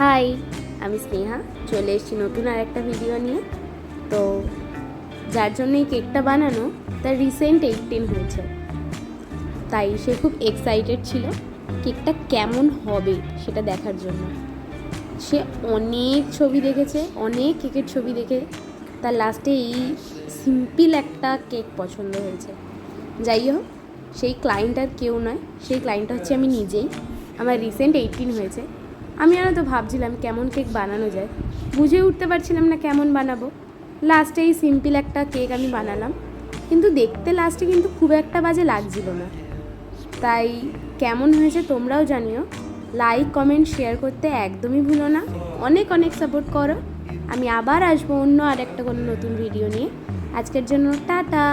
High, আমি স্নেহা চলে এসেছি নতুন আর একটা ভিডিও নিয়ে। তো যার জন্য এই কেকটা বানানো, তার রিসেন্ট 18 হয়েছে, তাই সে খুব এক্সাইটেড ছিল কেকটা কেমন হবে সেটা দেখার জন্য। সে অনেক ছবি দেখেছে, অনেক কেকের ছবি দেখে তার লাস্টে এই সিম্পল একটা কেক পছন্দ হয়েছে। যাই হোক, সেই ক্লায়েন্ট আর কেউ নয়, সেই ক্লায়েন্টটা হচ্ছে আমি নিজেই। আমার রিসেন্ট 18 হয়েছে। আমি তো ভাবছিলাম কেমন কেক বানানো যায়, বুঝে উঠতে পারছিলাম না কেমন বানাবো। লাস্টে এই সিম্পল একটা কেক আমি বানালাম, কিন্তু দেখতে লাস্টে কিন্তু খুব একটা বাজে লাগছিল না। তাই কেমন হয়েছে তোমরাও জানিও। লাইক, কমেন্ট, শেয়ার করতে একদমই ভুলো না। অনেক অনেক সাপোর্ট করো। আমি আবার আসবো অন্য আর একটা কোনো নতুন ভিডিও নিয়ে। আজকের জন্য টাটা।